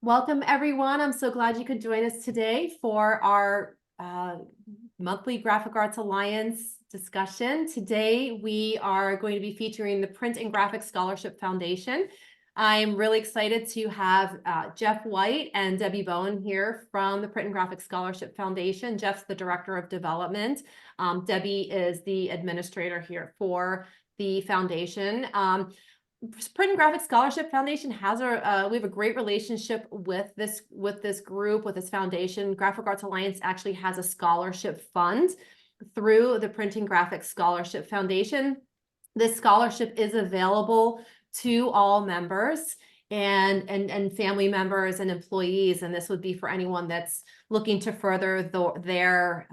Welcome, everyone. I'm so glad you could join us today for our monthly Graphic Arts Alliance discussion. Today, we are going to be featuring the Print and Graphic Scholarship Foundation. I'm really excited to have Jeff White and Debbie Bowen here from the Print and Graphic Scholarship Foundation. Jeff's the Director of Development. Debbie is the administrator here for the foundation. Print and Graphic Scholarship Foundation has we have a great relationship with this group, with this foundation. Graphic Arts Alliance actually has a scholarship fund through the Print and Graphic Scholarship Foundation. This scholarship is available to all members and family members and employees, and this would be for anyone that's looking to further their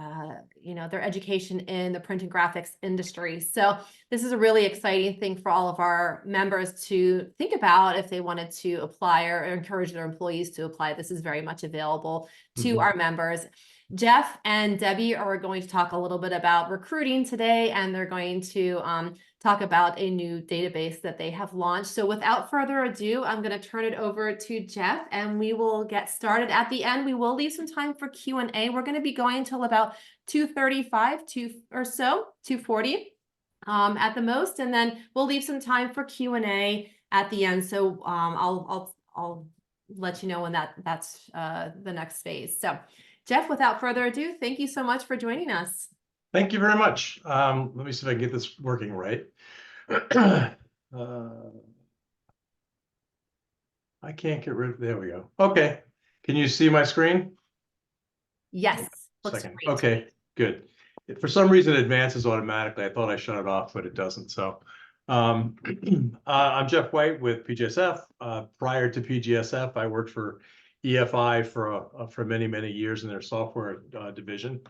education in the print and graphics industry. So this is a really exciting thing for all of our members to think about if they wanted to apply or encourage their employees to apply. This is very much available to our members. Jeff and Debbie are going to talk a little bit about recruiting today, and they're going to talk about a new database that they have launched. So without further ado, I'm going to turn it over to Jeff, and we will get started. At the end, we will leave some time for Q&A. We're going to be going until about 2:35 or so, 2:40 at the most, and then we'll leave some time for Q&A at the end. So I'll let you know when that's the next phase. So Jeff, without further ado, thank you so much for joining us. Thank you very much. Let me see if I can get this working right. I can't get rid of, there we go. Okay. Can you see my screen? Yes. Second. Okay, good. For some reason, it advances automatically. I thought I shut it off, but it doesn't. So I'm Jeff White with PGSF. Prior to PGSF, I worked for EFI for many, many years in their software division.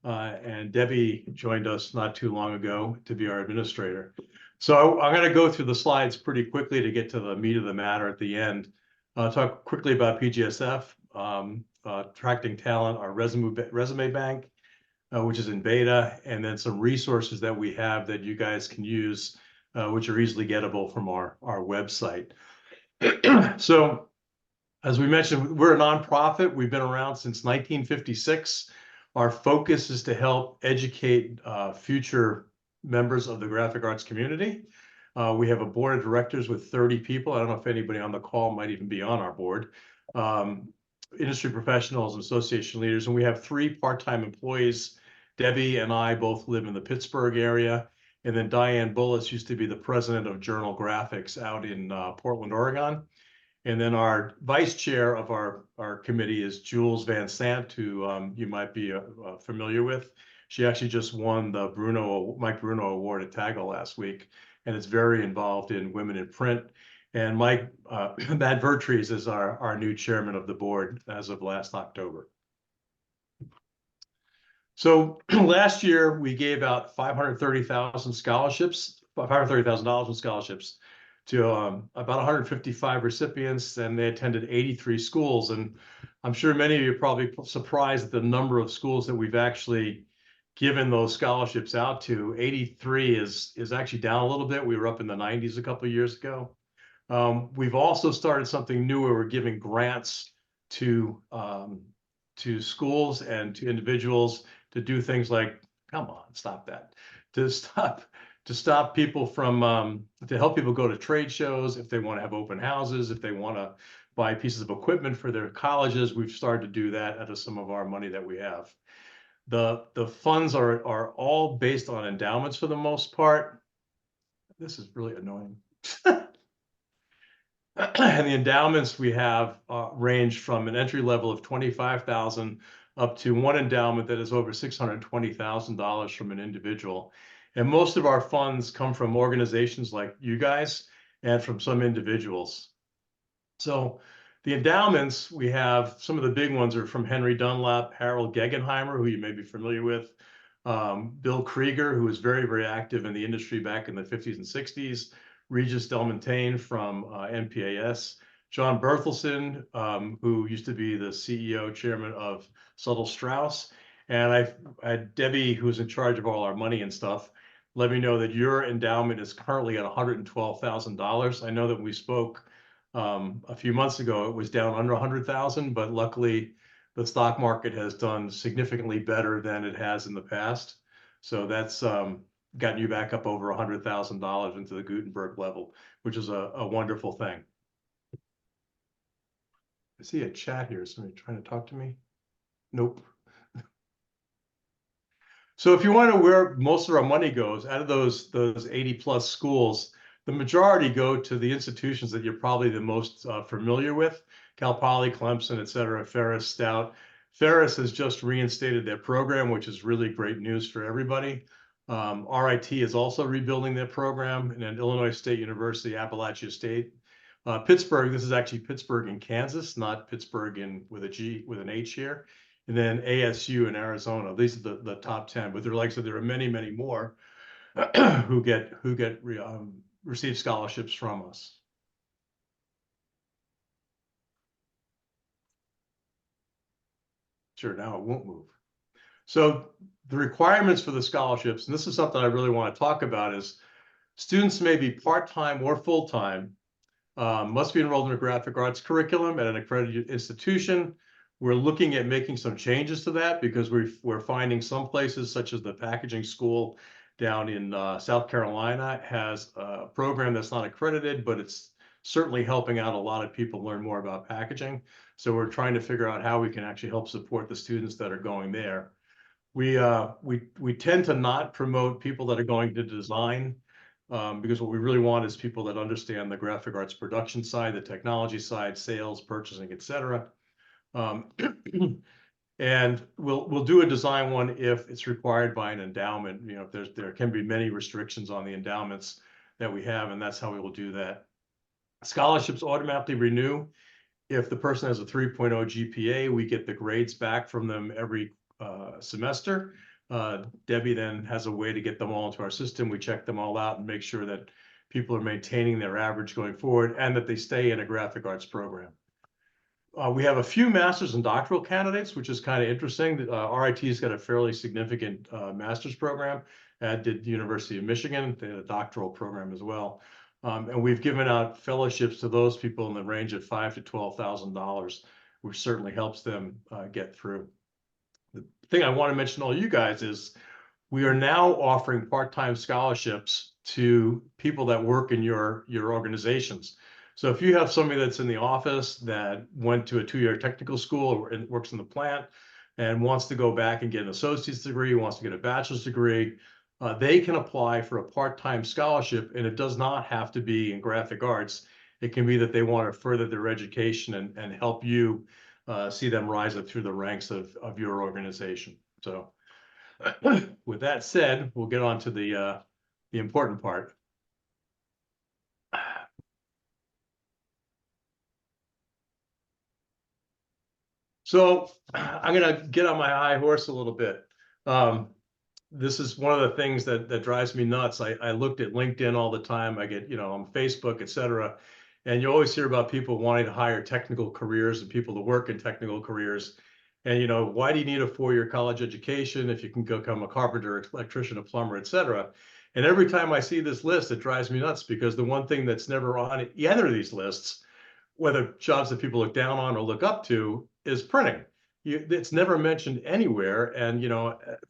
And Debbie joined us not too long ago to be our administrator. So I'm going to go through the slides pretty quickly to get to the meat of the matter at the end. Talk quickly about PGSF, attracting talent, our resume bank, which is in beta, and then some resources that we have that you guys can use, which are easily gettable from our website. So, as we mentioned, we're a nonprofit. We've been around since 1956. Our focus is to help educate future members of the graphic arts community. We have a board of directors with 30 people. I don't know if anybody on the call might even be on our board. Industry professionals and association leaders, and we have 3 part-time employees. Debbie and I both live in the Pittsburgh area, and then Diane Bullis used to be the president of Journal Graphics out in Portland, Oregon. And then our vice chair of our committee is Jules Van Sant, who you might be familiar with. She actually just won the Mike Bruno Award at TAGL last week, and is very involved in women in print. And Matt Vertrees is our new chairman of the board as of last October. So last year we gave out $530,000 in scholarships to about 155 recipients, and they attended 83 schools. And I'm sure many of you are probably surprised at the number of schools that we've actually given those scholarships out to. 83 is actually down a little bit. We were up in the 90s a couple of years ago. We've also started something new where we're giving grants to schools and to individuals to do things like, come on, stop that, to stop people from, to help people go to trade shows, if they want to have open houses, if they want to buy pieces of equipment for their colleges. We've started to do that out of some of our money that we have. The funds are all based on endowments for the most part. This is really annoying. And the endowments we have range from an entry level of $25,000 up to one endowment that is over $620,000 from an individual. And most of our funds come from organizations like you guys and from some individuals. So the endowments, we have some of the big ones are from Henry Dunlap, Harold Gegenheimer, who you may be familiar with, Bill Krieger, who was very, very active in the industry back in the 50s and 60s, Regis Delmontagne from NPAS, John Berthelsen, who used to be the CEO, chairman of Subtle Strauss. And I had Debbie, who's in charge of all our money and stuff, let me know that your endowment is currently at $112,000. I know that we spoke A few months ago, it was down under 100,000, but luckily the stock market has done significantly better than it has in the past. So that's gotten you back up over $100,000 into the Gutenberg level, which is a wonderful thing. I see a chat here. Somebody trying to talk to me? Nope. So if you want to know where most of our money goes, out of those 80 plus schools, the majority go to the institutions that you're probably the most familiar with: Cal Poly, Clemson, et cetera, Ferris, Stout. Ferris has just reinstated their program, which is really great news for everybody. RIT is also rebuilding their program, and then Illinois State University, Appalachia State. Pittsburgh, this is actually Pittsburgh in Kansas, not Pittsburgh with an H here. And then ASU in Arizona. These are the top 10, but like I said, there are many, many more who receive scholarships from us. Sure, now it won't move. So the requirements for the scholarships, and this is something I really want to talk about, is students may be part-time or full-time, must be enrolled in a graphic arts curriculum at an accredited institution. We're looking at making some changes to that because we're finding some places, such as the packaging school down in South Carolina, has a program that's not accredited, but it's certainly helping out a lot of people learn more about packaging. So we're trying to figure out how we can actually help support the students that are going there. We tend to not promote people that are going to design, because what we really want is people that understand the graphic arts production side, the technology side, sales, purchasing, et cetera. And we'll do a design one if it's required by an endowment. You know, there can be many restrictions on the endowments that we have, and that's how we will do that. Scholarships automatically renew. If the person has a 3.0 GPA, we get the grades back from them every semester. Debbie then has a way to get them all into our system. We check them all out and make sure that people are maintaining their average going forward and that they stay in a graphic arts program. We have a few master's and doctoral candidates, which is kind of interesting. RIT's got a fairly significant master's program, as did the University of Michigan. They had a doctoral program as well. And we've given out fellowships to those people in the range of $5,000 to $12,000, which certainly helps them get through. The thing I want to mention to all you guys is we are now offering part-time scholarships to people that work in your organizations. So if you have somebody that's in the office that went to a 2-year technical school or works in the plant and wants to go back and get an associate's degree, wants to get a bachelor's degree, they can apply for a part-time scholarship, and it does not have to be in graphic arts. It can be that they want to further their education and help you see them rise up through the ranks of your organization. So with that said, we'll get on to the important part. So I'm going to get on my high horse a little bit. This is one of the things that drives me nuts. I looked at LinkedIn all the time. I get, on Facebook, et cetera. And you always hear about people wanting to hire technical careers and people to work in technical careers. And, why do you need a 4-year college education if you can become a carpenter, electrician, a plumber, et cetera? And every time I see this list, it drives me nuts because the one thing that's never on either of these lists, whether jobs that people look down on or look up to, is printing. It's never mentioned anywhere. And,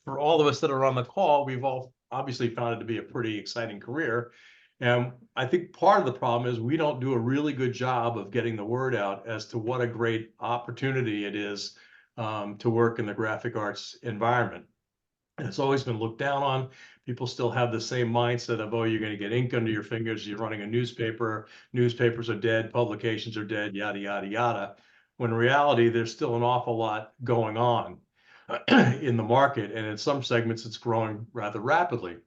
for all of us that are on the call, we've all obviously found it to be a pretty exciting career. And I think part of the problem is we don't do a really good job of getting the word out as to what a great opportunity it is to work in the graphic arts environment. And it's always been looked down on. People still have the same mindset of, oh, you're going to get ink under your fingers. You're running a newspaper. Newspapers are dead. Publications are dead, yada, yada, yada. When in reality, there's still an awful lot going on in the market. And in some segments, it's growing rather rapidly.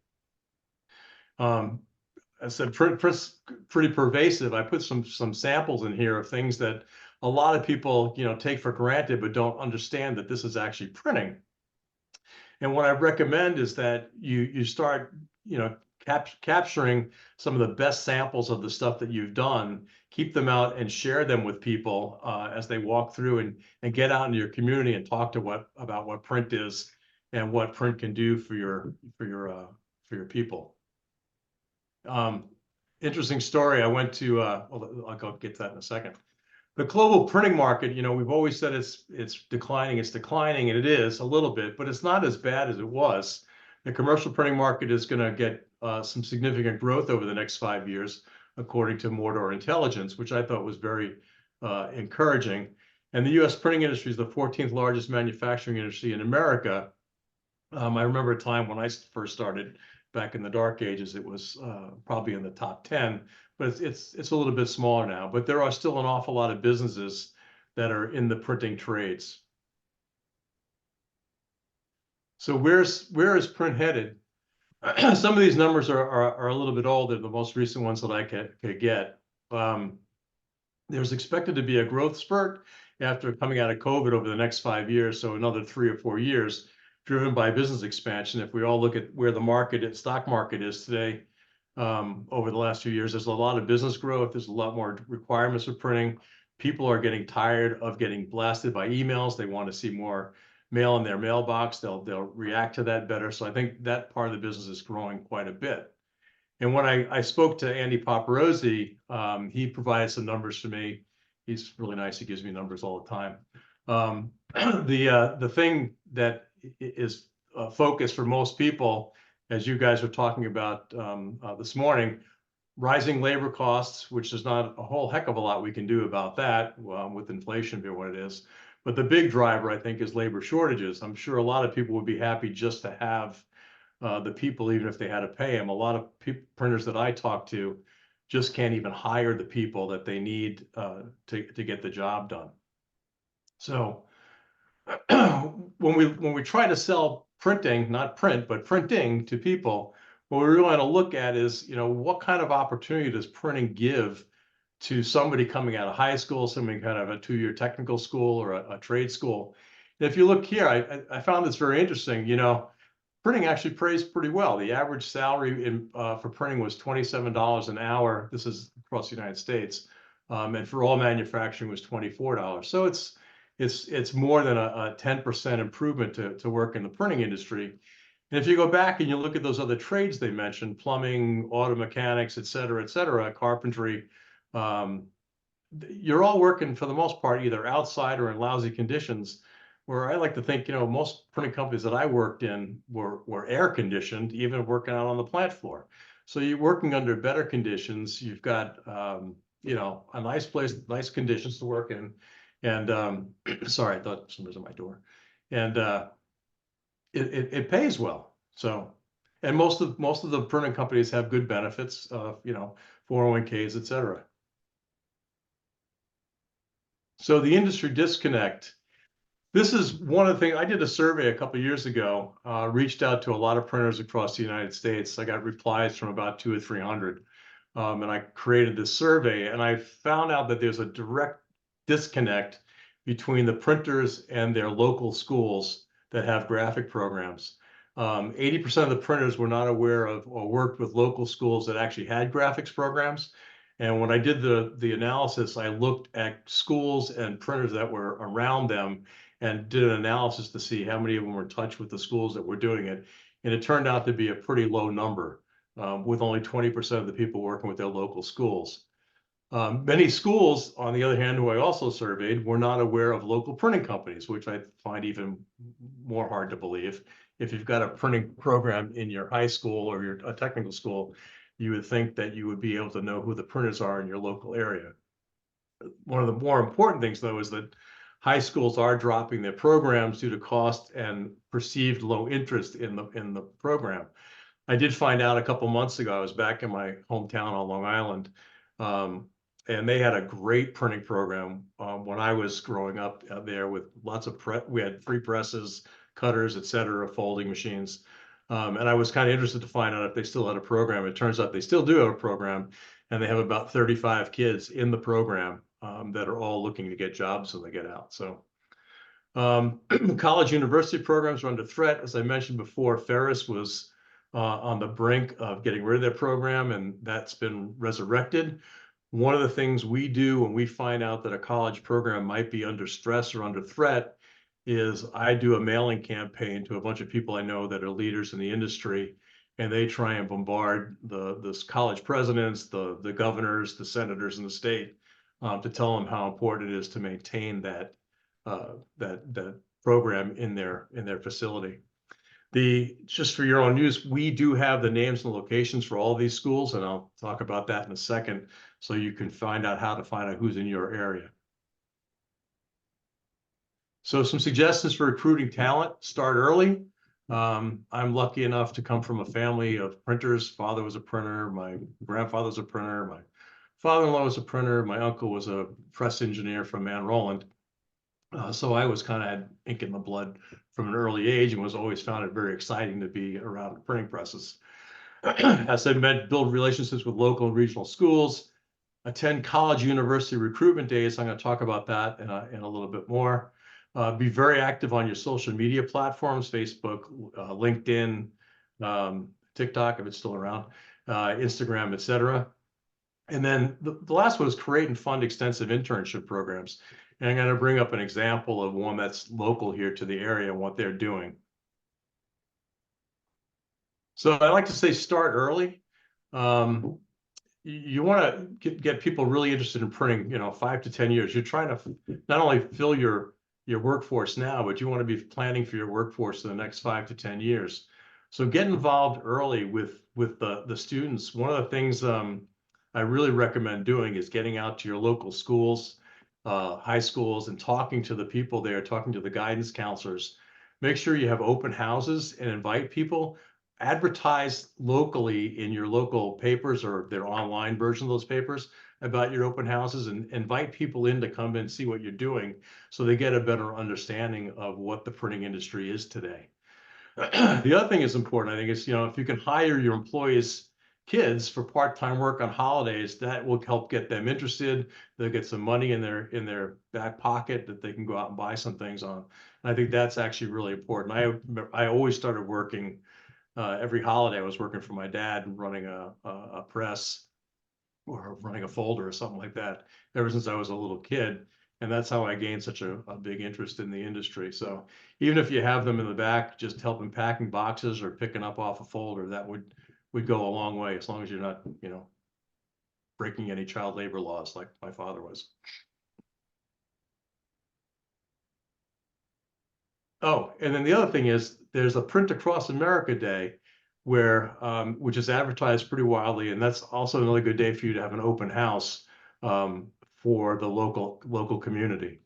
I said pretty pervasive. I put some samples in here of things that a lot of people, take for granted, but don't understand that this is actually printing. And what I recommend is that you start, capturing some of the best samples of the stuff that you've done, keep them out and share them with people as they walk through and get out into your community and talk about what print is and what print can do for your people. interesting story. I went to, well, I'll go get to that in a second. The global printing market, you know, we've always said it's declining, and it is a little bit, but it's not as bad as it was. The commercial printing market is going to get some significant growth over the next 5 years, according to Mordor Intelligence, which I thought was very encouraging. And the U.S. printing industry is the 14th largest manufacturing industry in America. I remember a time when I first started back in the dark ages, it was probably in the top 10, but it's a little bit smaller now. But there are still an awful lot of businesses that are in the printing trades. So where is print headed? Some of these numbers are a little bit older, the most recent ones that I could get. There's expected to be a growth spurt after coming out of COVID over the next 5 years, so another 3 or 4 years, driven by business expansion. If we all look at where the stock market is today, over the last few years, there's a lot of business growth. There's a lot more requirements for printing. People are getting tired of getting blasted by emails. They want to see more mail in their mailbox. They'll react to that better. So I think that part of the business is growing quite a bit. And when I spoke to Andy Paparosi, he provided some numbers for me. He's really nice. He gives me numbers all the time. The thing that is a focus for most people, as you guys were talking about this morning, rising labor costs, which is not a whole heck of a lot we can do about that with inflation being what it is. But the big driver, I think, is labor shortages. I'm sure a lot of people would be happy just to have the people, even if they had to pay them. A lot of printers that I talk to just can't even hire the people that they need to get the job done. So when we try to sell printing, not print, but printing to people, what we really want to look at is, you know, what kind of opportunity does printing give to somebody coming out of high school, somebody kind of a 2-year technical school or a trade school. And if you look here, I found this very interesting. You know, printing actually pays pretty well. The average salary for printing was $27 an hour. This is across the United States, and for all manufacturing was $24. So it's more than a 10% improvement to work in the printing industry. And if you go back and you look at those other trades they mentioned, plumbing, auto mechanics, et cetera, carpentry, you're all working for the most part either outside or in lousy conditions. Where I like to think, you know, most printing companies that I worked in were air conditioned, even working out on the plant floor. So you're working under better conditions. You've got, you know, a nice place, nice conditions to work in. And sorry, I thought somebody was at my door. And it pays well. So, and most of the printing companies have good benefits, you know, 401ks, et cetera. So the industry disconnect. This is one of the things. I did a survey a couple of years ago, reached out to a lot of printers across the United States. I got replies from about 200 or 300, and I created this survey, and I found out that there's a direct disconnect between the printers and their local schools that have graphic programs. 80% of the printers were not aware of or worked with local schools that actually had graphics programs. And when I did the analysis, I looked at schools and printers that were around them and did an analysis to see how many of them were in touch with the schools that were doing it. And it turned out to be a pretty low number, with only 20% of the people working with their local schools. Many schools, on the other hand, who I also surveyed, were not aware of local printing companies, which I find even more hard to believe. If you've got a printing program in your high school or a technical school, you would think that you would be able to know who the printers are in your local area. One of the more important things, though, is that high schools are dropping their programs due to cost and perceived low interest in the program. I did find out a couple months ago, I was back in my hometown on Long Island, and they had a great printing program when I was growing up there with lots of we had free presses, cutters, et cetera, folding machines. And I was kind of interested to find out if they still had a program. It turns out they still do have a program, and they have about 35 kids in the program that are all looking to get jobs when they get out. So college university programs are under threat. As I mentioned before, Ferris was on the brink of getting rid of their program, and that's been resurrected. One of the things we do when we find out that a college program might be under stress or under threat is I do a mailing campaign to a bunch of people I know that are leaders in the industry. and they try and bombard the college presidents, the governors, the senators in the state, to tell them how important it is to maintain that program in their facility. Just for your own news, we do have the names and locations for all these schools, and I'll talk about that in a second, so you can find out how to find out who's in your area. So some suggestions for recruiting talent: start early. I'm lucky enough to come from a family of printers. Father was a printer, my grandfather was a printer, my father-in-law was a printer, my uncle was a press engineer from Mount Roland. So I was kind of had ink in the blood from an early age, and was always found it very exciting to be around printing presses. As I said, build relationships with local and regional schools, attend college university recruitment days. I'm going to talk about that in a little bit more. Be very active on your social media platforms: Facebook, LinkedIn, TikTok, if it's still around, Instagram, etc. And then the last one is create and fund extensive internship programs. And I'm going to bring up an example of one that's local here to the area and what they're doing. So I like to say start early. You want to get people really interested in printing, 5 to 10 years. You're trying to not only fill your workforce now, but you want to be planning for your workforce in the next 5 to 10 years. So get involved early with the students. One of the things I really recommend doing is getting out to your local schools, high schools, and talking to the people there, talking to the guidance counselors. Make sure you have open houses and invite people. Advertise locally in your local papers or their online version of those papers about your open houses, and invite people in to come and see what you're doing, so they get a better understanding of what the printing industry is today. The other thing is important, I think, is, if you can hire your employees' kids for part-time work on holidays, that will help get them interested. They'll get some money in their back pocket that they can go out and buy some things on. And I think that's actually really important. I always started working every holiday. I was working for my dad and running a press or running a folder or something like that ever since I was a little kid. And that's how I gained such a big interest in the industry. So even if you have them in the back, just helping packing boxes or picking up off a folder, that would go a long way, as long as you're not, breaking any child labor laws like my father was. Oh, and then the other thing is there's a Print Across America Day, where which is advertised pretty wildly, and that's also another good day for you to have an open house for the local community.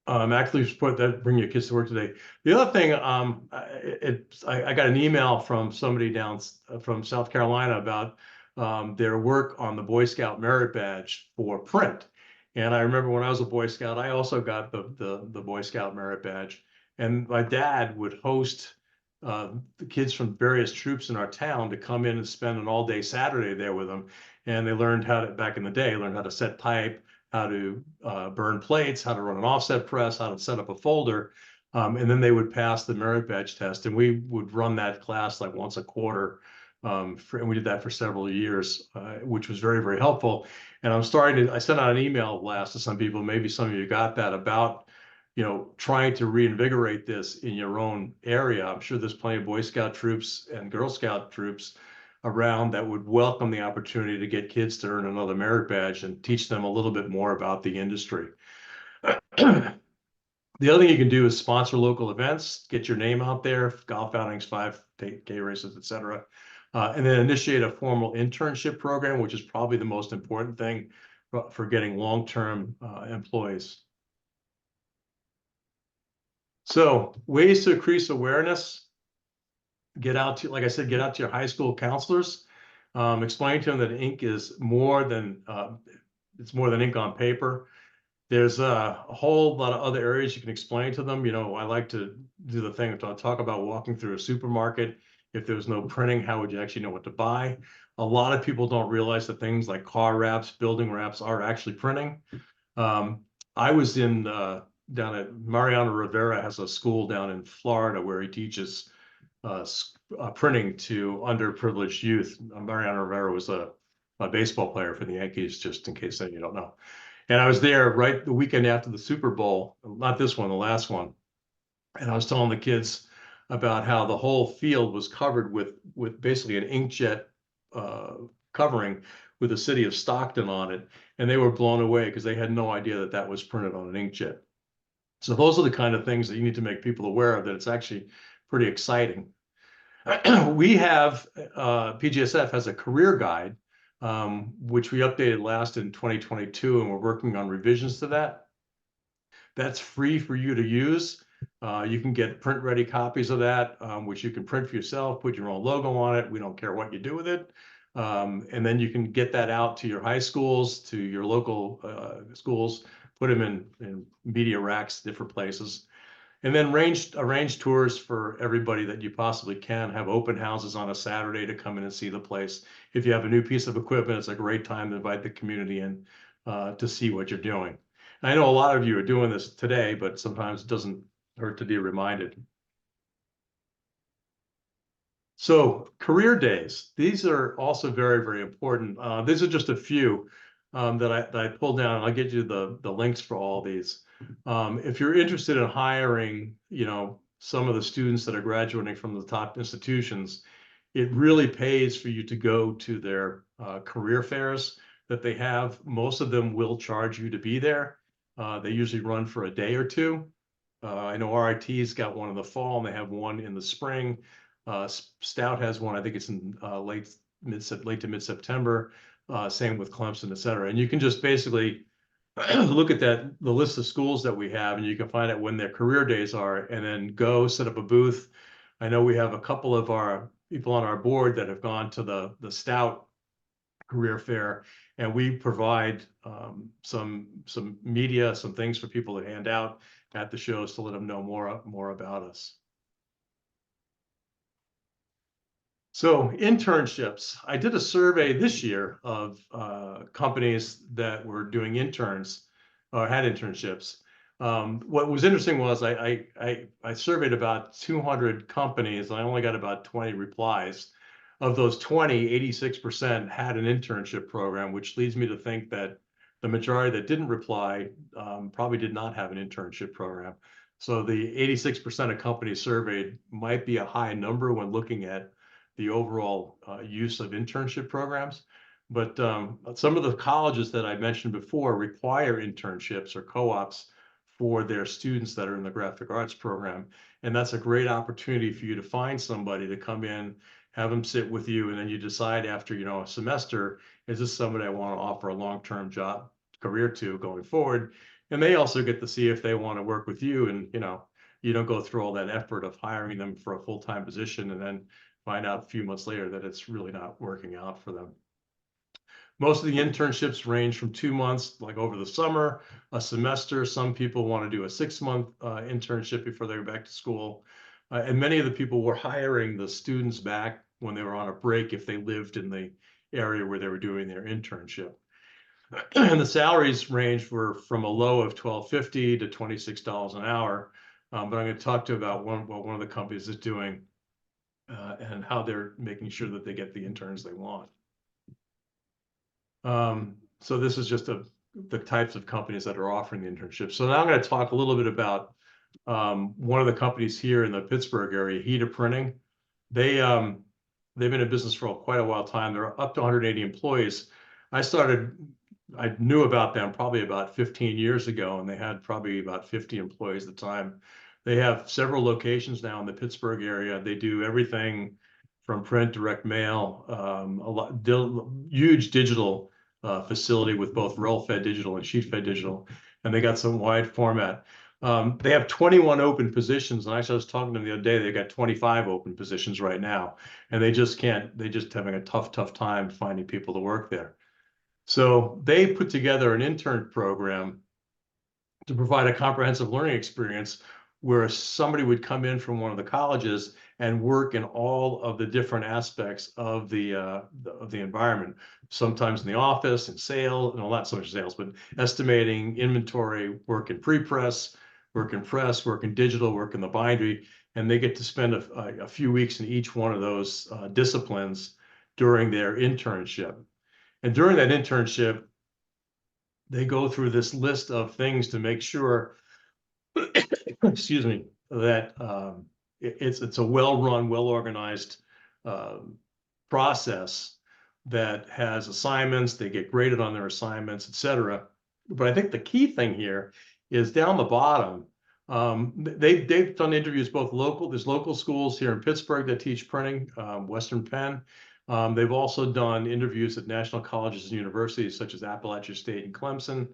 Actually, support that, bring your kids to work today. The other thing, I got an email from somebody down from South Carolina about their work on the Boy Scout merit badge for print. And I remember when I was a Boy Scout, I also got the Boy Scout merit badge. And my dad would host the kids from various troops in our town to come in and spend an all-day Saturday there with them. And they learned back in the day, learned how to set type, how to burn plates, how to run an offset press, how to set up a folder. And then they would pass the merit badge test. And we would run that class like once a quarter. And we did that for several years, which was very, very helpful. And I sent out an email blast to some people, maybe some of you got that, about, trying to reinvigorate this in your own area. I'm sure there's plenty of Boy Scout troops and Girl Scout troops around that would welcome the opportunity to get kids to earn another merit badge and teach them a little bit more about the industry. The other thing you can do is sponsor local events, get your name out there, golf outings, 5K races, etc. And then initiate a formal internship program, which is probably the most important thing for getting long-term employees. So ways to increase awareness: like I said, get out to your high school counselors. Explain to them that ink is more than ink on paper. There's a whole lot of other areas you can explain to them. I like to do the thing to talk about walking through a supermarket. If there was no printing, how would you actually know what to buy? A lot of people don't realize that things like car wraps, building wraps are actually printing. I was down at Mariano Rivera has a school down in Florida where he teaches printing to underprivileged youth. Mariano Rivera was a baseball player for the Yankees, just in case you don't know. And I was there right the weekend after the Super Bowl, not this one, the last one. And I was telling the kids about how the whole field was covered with basically an inkjet covering with the city of Stockton on it. And they were blown away because they had no idea that that was printed on an inkjet. So those are the kind of things that you need to make people aware of, that it's actually pretty exciting. We have, PGSF has a career guide, which we updated last in 2022, and we're working on revisions to that. That's free for you to use. You can get print-ready copies of that, which you can print for yourself, put your own logo on it. We don't care what you do with it. And then you can get that out to your high schools, to your local schools, put them in media racks, different places. And then arrange tours for everybody that you possibly can. Have open houses on a Saturday to come in and see the place. If you have a new piece of equipment, it's a great time to invite the community in to see what you're doing. I know a lot of you are doing this today, but sometimes it doesn't hurt to be reminded. So career days, these are also very, very important. These are just a few that I pulled down. I'll get you the links for all these. If you're interested in hiring, some of the students that are graduating from the top institutions, it really pays for you to go to their career fairs that they have. Most of them will charge you to be there. They usually run for a day or two. I know RIT's got one in the fall, and they have one in the spring. Stout has one, I think it's in late to mid-September. Same with Clemson, et cetera. And you can just basically look at the list of schools that we have, and you can find out when their career days are, and then go set up a booth. I know we have a couple of our people on our board that have gone to the Stout career fair, and we provide some media, some things for people to hand out at the shows to let them know more about us. So internships, I did a survey this year of companies that were doing interns or had internships. What was interesting was I surveyed about 200 companies, and I only got about 20 replies. Of those 20, 86% had an internship program, which leads me to think that the majority that didn't reply probably did not have an internship program. So the 86% of companies surveyed might be a high number when looking at the overall use of internship programs. But some of the colleges that I mentioned before require internships or co-ops for their students that are in the graphic arts program. And that's a great opportunity for you to find somebody to come in, have them sit with you, and then you decide after, a semester, is this somebody I want to offer a long-term job career to going forward? And they also get to see if they want to work with you, and, you don't go through all that effort of hiring them for a full-time position and then find out a few months later that it's really not working out for them. Most of the internships range from 2 months, like over the summer, a semester. Some people want to do a 6-month internship before they go back to school. And many of the people were hiring the students back when they were on a break if they lived in the area where they were doing their internship. And the salaries range were from a low of $12.50 to $26 an hour. But I'm going to talk to you about what one of the companies is doing and how they're making sure that they get the interns they want. So this is just the types of companies that are offering the internships. So now I'm going to talk a little bit about one of the companies here in the Pittsburgh area, Hita Printing. They've been in business for quite a while time. They're up to 180 employees. I knew about them probably about 15 years ago, and they had probably about 50 employees at the time. They have several locations now in the Pittsburgh area. They do everything from print, direct mail, huge digital facility with both roll-fed digital and sheet-fed digital, and they got some wide format. They have 21 open positions, and actually I was talking to them the other day. They got 25 open positions right now, and they just having a tough time finding people to work there. So they put together an intern program to provide a comprehensive learning experience where somebody would come in from one of the colleges and work in all of the different aspects of the environment. Sometimes in the office, in sales, and not so much sales, but estimating, inventory, work in pre-press, work in press, work in digital, work in the bindery, and they get to spend a few weeks in each one of those disciplines during their internship. And during that internship, they go through this list of things to make sure, excuse me, that it's a well-run, well-organized process that has assignments. They get graded on their assignments, etc. But I think the key thing here is down the bottom. They've done interviews both local. There's local schools here in Pittsburgh that teach printing, Western Penn. They've also done interviews at national colleges and universities such as Appalachia State and Clemson.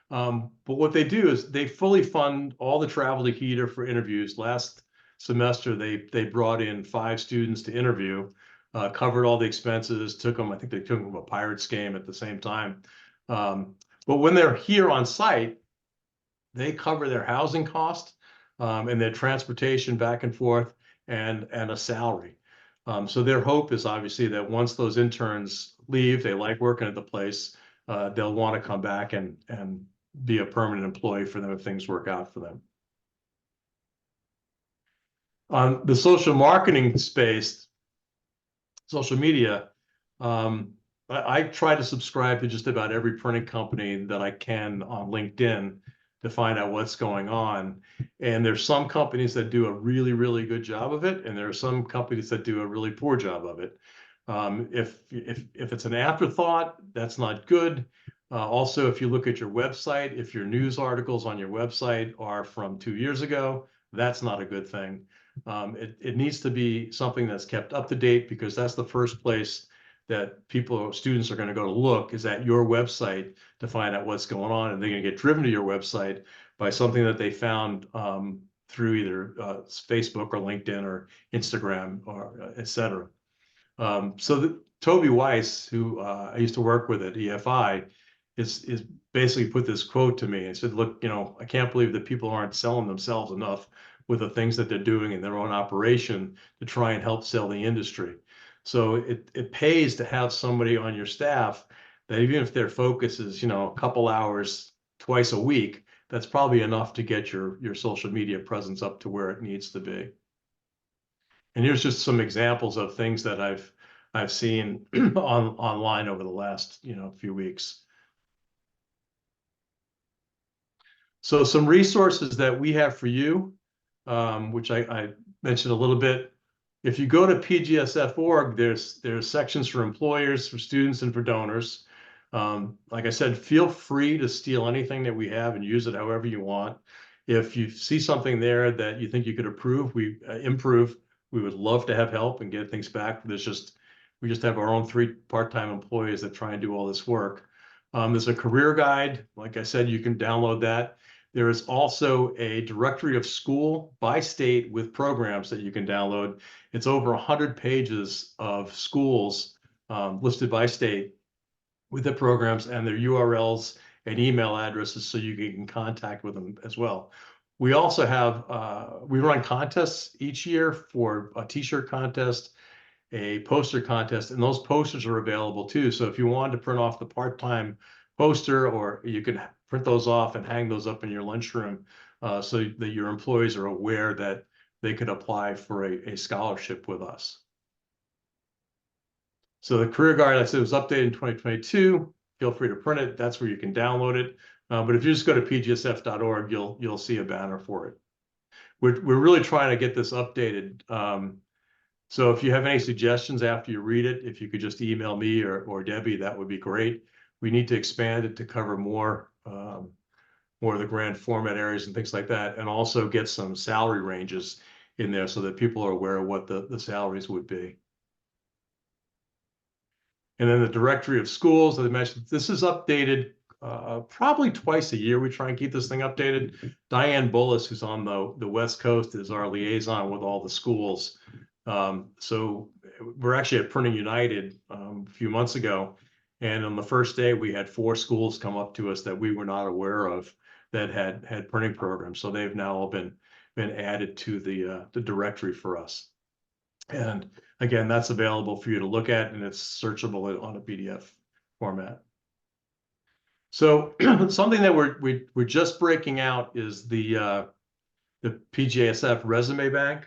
But what they do is they fully fund all the travel to Keter for interviews. Last semester, they brought in 5 students to interview, covered all the expenses, I think they took them to a Pirates game at the same time. But when they're here on site, they cover their housing cost and their transportation back and forth and a salary. So their hope is obviously that once those interns leave, they like working at the place, they'll want to come back and be a permanent employee for them if things work out for them. On the social marketing space, social media, I try to subscribe to just about every printing company that I can on LinkedIn to find out what's going on. And there's some companies that do a really, really good job of it, and there are some companies that do a really poor job of it. If it's an afterthought, that's not good. Also, if you look at your website, if your news articles on your website are from 2 years ago, that's not a good thing. It needs to be something that's kept up to date, because that's the first place that students are going to go to look, is at your website to find out what's going on. And they're going to get driven to your website by something that they found through either Facebook or LinkedIn or Instagram or et cetera. So Toby Weiss, who I used to work with at EFI, is basically put this quote to me and said, look, I can't believe that people aren't selling themselves enough with the things that they're doing in their own operation to try and help sell the industry. So it pays to have somebody on your staff that, even if their focus is, a couple hours twice a week, that's probably enough to get your social media presence up to where it needs to be. And here's just some examples of things that I've seen online over the last, few weeks. So some resources that we have for you, which I mentioned a little bit. If you go to pgsf.org, there's sections for employers, for students, and for donors. Like I said, feel free to steal anything that we have and use it however you want. If you see something there that you think you could improve, we would love to have help and get things back. We just have our own 3 part-time employees that try and do all this work. There's a career guide. Like I said, you can download that. There is also a directory of school by state with programs that you can download. It's over 100 pages of schools listed by state with the programs and their URLs and email addresses, so you can contact with them as well. We also have, we run contests each year for a t-shirt contest, a poster contest, and those posters are available too. So if you wanted to print off the part-time poster, or you can print those off and hang those up in your lunchroom so that your employees are aware that they could apply for a scholarship with us. So the career guide, I said, was updated in 2022. Feel free to print it. That's where you can download it. But if you just go to pgsf.org, you'll see a banner for it. We're really trying to get this updated. So if you have any suggestions after you read it, if you could just email me or Debbie, that would be great. We need to expand it to cover more of the grand format areas and things like that, and also get some salary ranges in there so that people are aware of what the salaries would be. And then the directory of schools that I mentioned, this is updated probably twice a year. We try and keep this thing updated. Diane Bullis, who's on the West Coast, is our liaison with all the schools. So we're actually at Printing United a few months ago, and on the first day we had 4 schools come up to us that we were not aware of that had printing programs. So they've now all been added to the directory for us. And again, that's available for you to look at, and it's searchable on a PDF format. So something that we're just breaking out is the PGSF resume bank,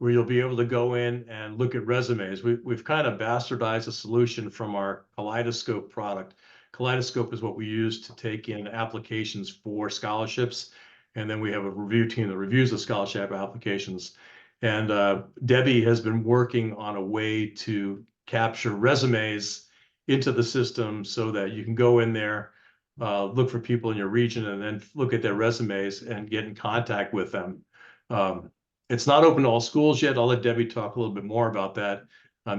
where you'll be able to go in and look at resumes. We've kind of bastardized a solution from our Kaleidoscope product, Kaleidoscope is what we use to take in applications for scholarships. And then we have a review team that reviews the scholarship applications. And Debbie has been working on a way to capture resumes into the system so that you can go in there, look for people in your region, and then look at their resumes and get in contact with them. It's not open to all schools yet. I'll let Debbie talk a little bit more about that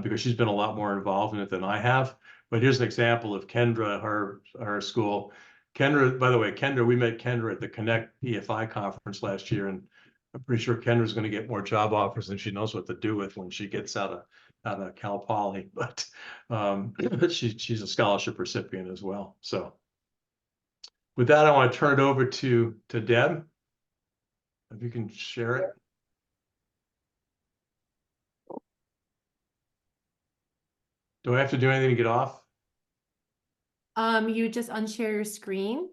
because she's been a lot more involved in it than I have. But here's an example of Kendra, her school. Kendra, by the way, we met Kendra at the Connect EFI conference last year, and I'm pretty sure Kendra's going to get more job offers than she knows what to do with when she gets out of Cal Poly. But she's a scholarship recipient as well. So with that, I want to turn it over to Deb. If you can share it. Do I have to do anything to get off? You just unshare your screen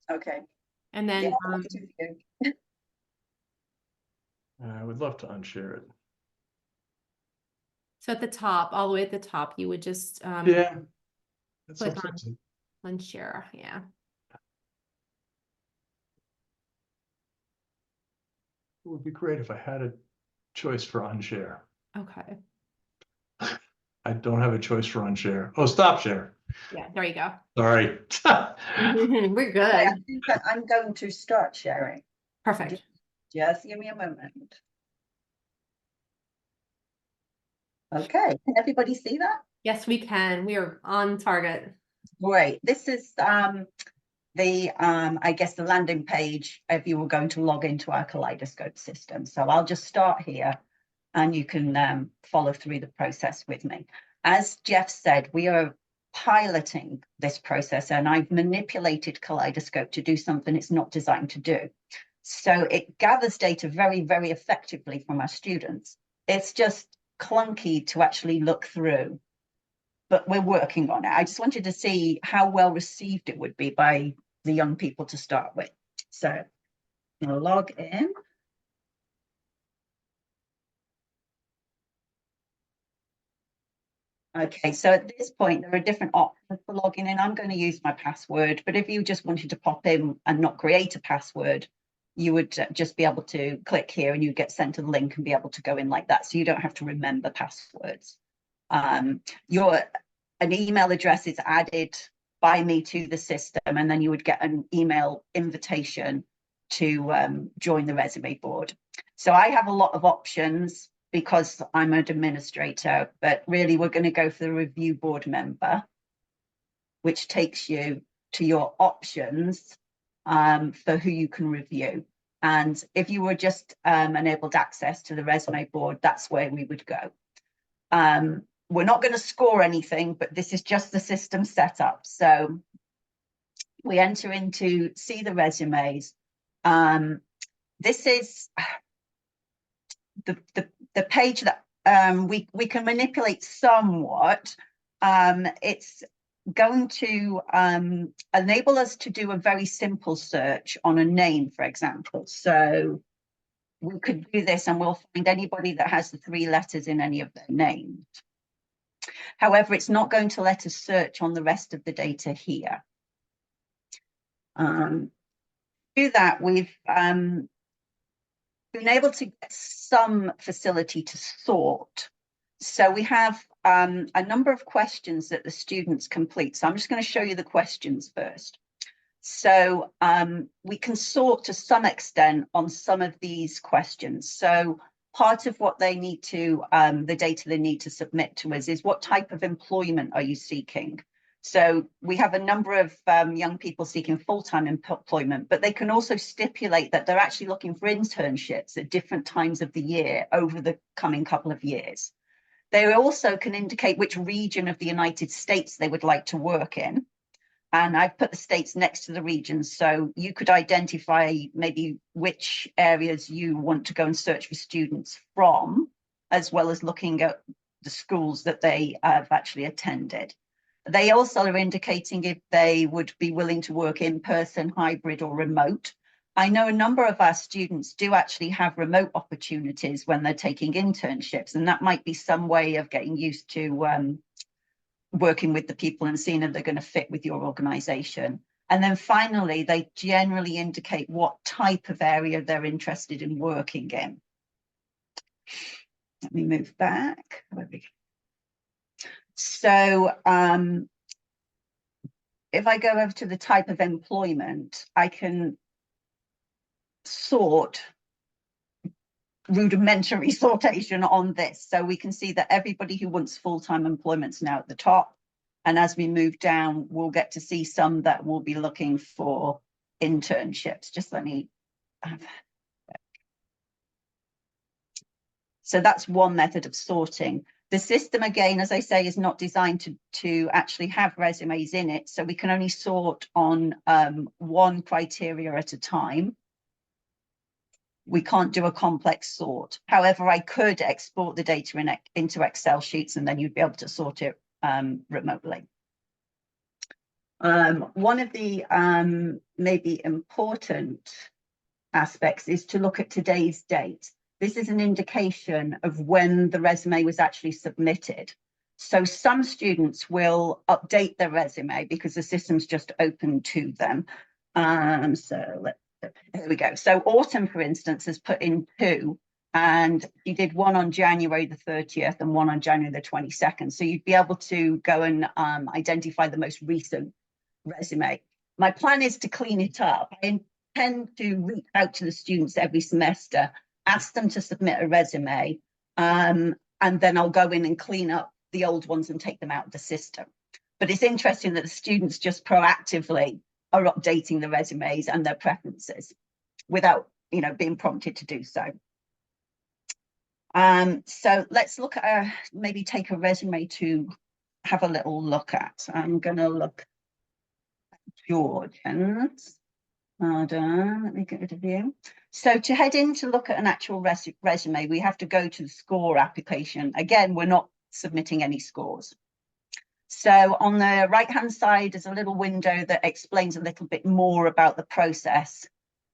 Okay. and then, Yeah, I would love to unshare it. so at the top, all the way at the top, you would just, Yeah. That's click sometimes- unshare, yeah. It would be great if I had a choice for unshare. Okay, I don't have a choice for unshare. Oh, stop share. yeah, there you go. Sorry. We're I good. think I'm going to start sharing. Perfect. Just give me a moment. Okay, can everybody see that? Yes, we can. We are on target. Great. This is I guess the landing page if you were going to log into our Kaleidoscope system. So I'll just start here and you can follow through the process with me. As Jeff said, we are piloting this process and I've manipulated Kaleidoscope to do something it's not designed to do. So it gathers data very, very effectively from our students. It's just clunky to actually look through, but we're working on it. I just wanted to see how well received it would be by the young people to start with. So I'm gonna log in. Okay, so at this point, there are different options for logging in. I'm going to use my password, but if you just wanted to pop in and not create a password, you would just be able to click here and you get sent a link and be able to go in like that. So you don't have to remember passwords. An email address is added by me to the system, and then you would get an email invitation to join the resume board. So I have a lot of options because I'm an administrator, but really we're going to go for the review board member, which takes you to your options for who you can review. And if you were just enabled access to the resume board, that's where we would go. We're not going to score anything, but this is just the system setup. So we enter into see the resumes. This is the page that we can manipulate somewhat. It's going to enable us to do a very simple search on a name, for example. So we could do this and we'll find anybody that has the 3 letters in any of their names. However, it's not going to let us search on the rest of the data here. To do that, we've been able to get some facility to sort. So we have a number of questions that the students complete. So I'm just going to show you the questions first. So we can sort to some extent on some of these questions. So part of what they need to, the data they need to submit to us is what type of employment are you seeking? So we have a number of young people seeking full-time employment, but they can also stipulate that they're actually looking for internships at different times of the year over the coming couple of years. They also can indicate which region of the United States they would like to work in. And I've put the states next to the regions, so you could identify maybe which areas you want to go and search for students from, as well as looking at the schools that they have actually attended. They also are indicating if they would be willing to work in person, hybrid or remote. I know a number of our students do actually have remote opportunities when they're taking internships, and that might be some way of getting used to working with the people and seeing if they're going to fit with your organization. And then finally, they generally indicate what type of area they're interested in working in. Let me move back. So if I go over to the type of employment, I can sort rudimentary sortation on this. So we can see that everybody who wants full-time employment is now at the top. And as we move down, we'll get to see some that will be looking for internships. Just let me have. So that's one method of sorting. The system, again, as I say, is not designed to actually have resumes in it. So we can only sort on one criteria at a time. We can't do a complex sort. However, I could export the data into Excel sheets, and then you'd be able to sort it remotely. One of the maybe important aspects is to look at today's date. This is an indication of when the resume was actually submitted. So some students will update their resume because the system's just open to them. Here we go. So Autumn, for instance, has put in 2, and you did one on January the 30th and one on January the 22nd. So you'd be able to go and identify the most recent resume. My plan is to clean it up. I intend to reach out to the students every semester, ask them to submit a resume, and then I'll go in and clean up the old ones and take them out of the system. But it's interesting that the students just proactively are updating the resumes and their preferences without, being prompted to do so. So let's look at maybe take a resume to have a little look at. I'm going to look at Jordan's. Hold on, let me get rid of you. So to head in to look at an actual resume, we have to go to the score application. Again, we're not submitting any scores. So on the right-hand side is a little window that explains a little bit more about the process,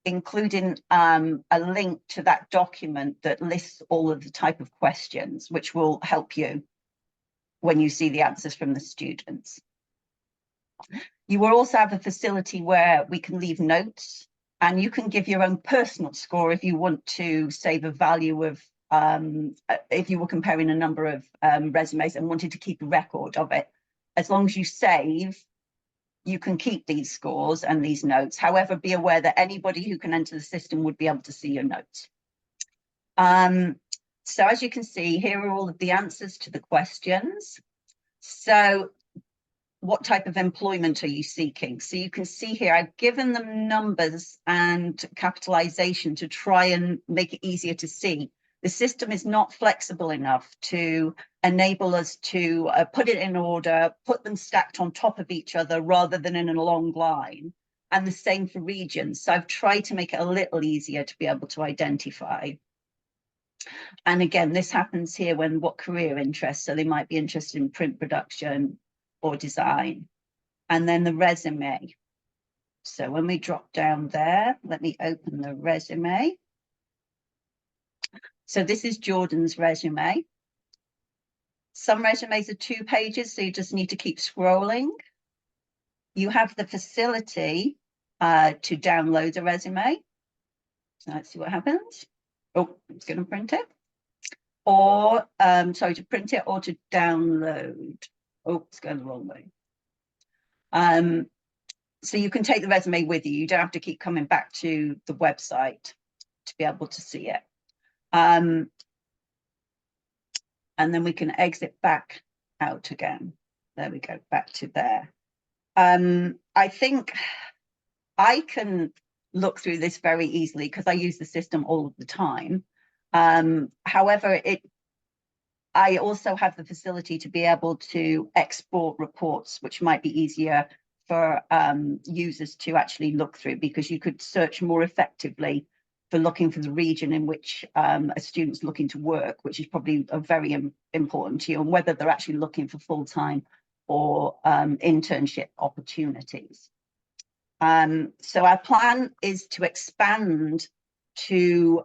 including a link to that document that lists all of the type of questions, which will help you when you see the answers from the students. You will also have a facility where we can leave notes, and you can give your own personal score if you want to save a value of, if you were comparing a number of resumes and wanted to keep a record of it. As long as you save, you can keep these scores and these notes. However, be aware that anybody who can enter the system would be able to see your notes. So as you can see, here are all of the answers to the questions. So what type of employment are you seeking? So you can see here, I've given them numbers and capitalization to try and make it easier to see. The system is not flexible enough to enable us to put it in order, put them stacked on top of each other rather than in a long line, and the same for regions. So I've tried to make it a little easier to be able to identify. And again, this happens here when what career interests, so they might be interested in print production or design, and then the resume. So when we drop down there, let me open the resume. So this is Jordan's resume. Some resumes are 2 pages, so you just need to keep scrolling. You have the facility to download the resume. So let's see what happens. Oh, it's going to print it. Or, sorry, to print it or to download. Oh, it's going the wrong way. So you can take the resume with you. You don't have to keep coming back to the website to be able to see it. And then we can exit back out again. There we go, back to there. I think I can look through this very easily because I use the system all of the time. However, I also have the facility to be able to export reports, which might be easier for users to actually look through, because you could search more effectively for looking for the region in which a student's looking to work, which is probably very important to you, and whether they're actually looking for full-time or internship opportunities. So our plan is to expand to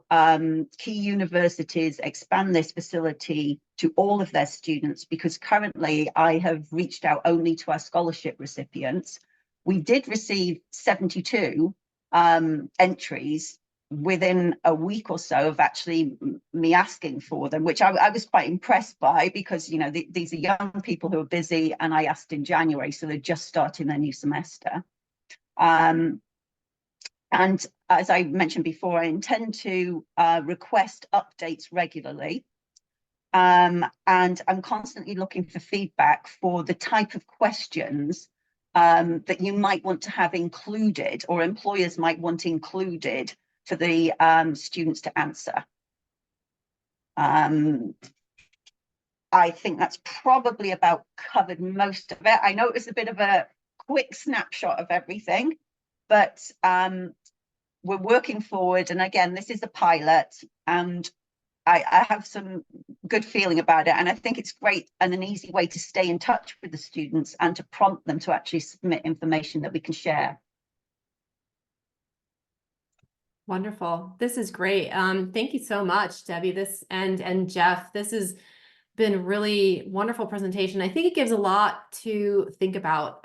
key universities expand this facility to all of their students, because currently I have reached out only to our scholarship recipients. We did receive 72 entries within a week or so of actually me asking for them, which I was quite impressed by, because, you know, these are young people who are busy, and I asked in January, so they're just starting their new semester. And as I mentioned before, I intend to request updates regularly. And I'm constantly looking for feedback for the type of questions that you might want to have included, or employers might want included for the students to answer. I think that's probably about covered most of it. I know it was a bit of a quick snapshot of everything, but we're working forward. And again, this is a pilot, and I have some good feeling about it. And I think it's great and an easy way to stay in touch with the students and to prompt them to actually submit information that we can share. Wonderful. This is great. Thank you so much, Debbie. And Jeff, this has been a really wonderful presentation. I think it gives a lot to think about,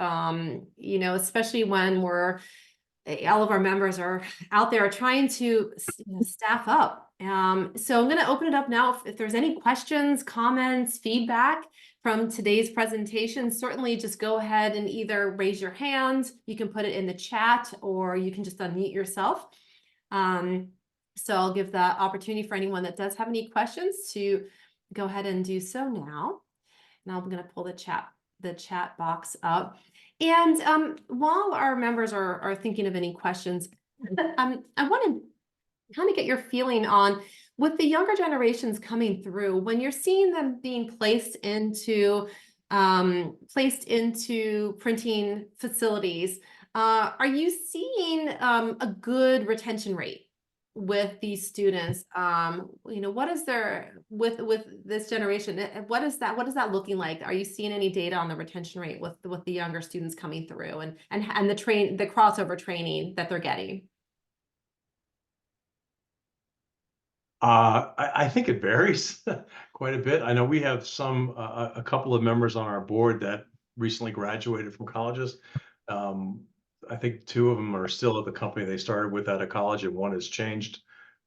you know, especially when all of our members are out there trying to staff up. So I'm going to open it up now. If there's any questions, comments, feedback from today's presentation, certainly just go ahead and either raise your hand, you can put it in the chat, or you can just unmute yourself. So I'll give the opportunity for anyone that does have any questions to go ahead and do so now. And I'm going to pull the chat box up. And while our members are thinking of any questions, I want to kind of get your feeling on, with the younger generations coming through, when you're seeing them being placed into printing facilities, are you seeing a good retention rate with these students? You know, what is their, with this generation, what is that looking like? Are you seeing any data on the retention rate with the younger students coming through, and the crossover training that they're getting? I think it varies quite a bit. I know we have a couple of members on our board that recently graduated from colleges. I think 2 of them are still at the company they started with out of college, and 1 has changed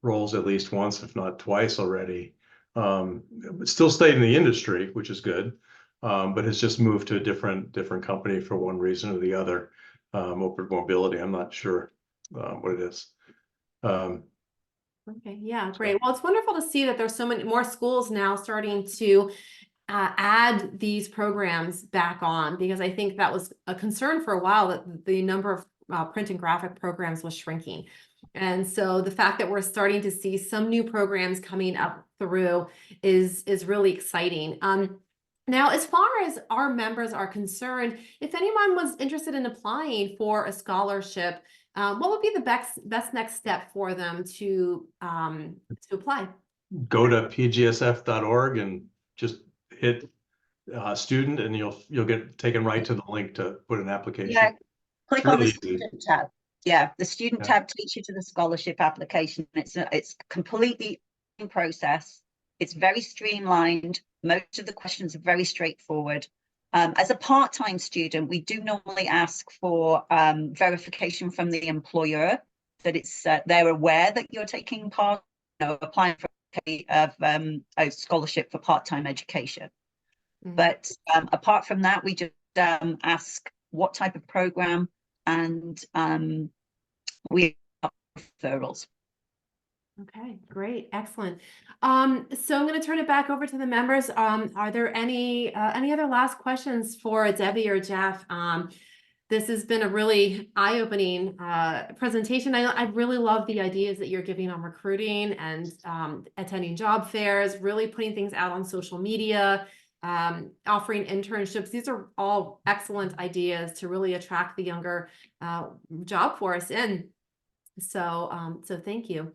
roles at least once, if not twice already. But still stayed in the industry, which is good, but has just moved to a different company for one reason or the other. Open mobility, I'm not sure what it is. Okay, yeah, great. Well, it's wonderful to see that there's so many more schools now starting to add these programs back on, because I think that was a concern for a while, that the number of print and graphic programs was shrinking. And so the fact that we're starting to see some new programs coming up through is really exciting. Now, as far as our members are concerned, if anyone was interested in applying for a scholarship, what would be the best next step for them to apply? Go to pgsf.org and just hit student, and you'll get taken right to the link to put an application. Yeah, click really on the easy. student tab. Yeah, the student tab takes you to the scholarship application. It's completely in process. It's very streamlined. Most of the questions are very straightforward. As a part-time student, we do normally ask for verification from the employer that it's they're aware that you're taking part, applying for a scholarship for part-time education. Mm-hmm. But apart from that, we just ask what type of program, and we have referrals. Okay, great, excellent. So I'm going to turn it back over to the members. Are there any other last questions for Debbie or Jeff? This has been a really eye-opening presentation. I really love the ideas that you're giving on recruiting and attending job fairs, really putting things out on social media, offering internships. These are all excellent ideas to really attract the younger job force in. So thank you.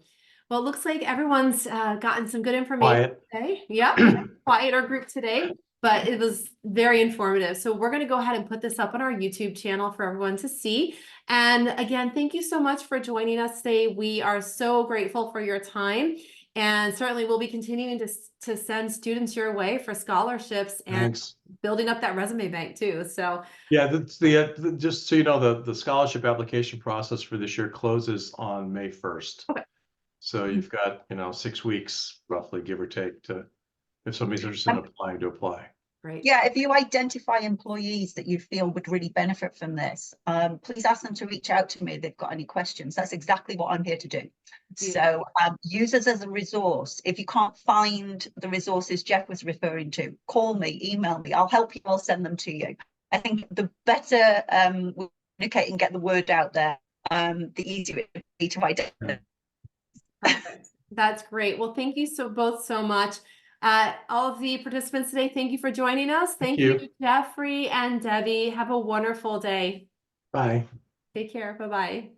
Well, it looks like everyone's gotten some good information today. Yeah, quieter group today. but it was very informative. So we're going to go ahead and put this up on our YouTube channel for everyone to see. And again, thank you so much for joining us today. We are so grateful for your time. And certainly we'll be continuing to send students your way for scholarships and Thanks. building up that resume bank too. So Yeah, that's just so you know, the scholarship application process for this year closes on May 1st. Okay. So you've got, 6 weeks roughly, give or take, to, if somebody's interested in applying, to apply. great. Yeah, if you identify employees that you feel would really benefit from this, please ask them to reach out to me if they've got any questions. That's exactly what I'm here to do. So use us as a resource. If you can't find the resources Jeff was referring to, call me, email me. I'll help you. I'll send them to you. I think the better we communicate and get the word out there, the easier it will be to identify. Perfect. That's great. Well, thank you both so much. All of the participants today, thank you for joining us. Thank you, Jeffrey and Debbie. Have a wonderful day. Bye. Take care. Bye-bye.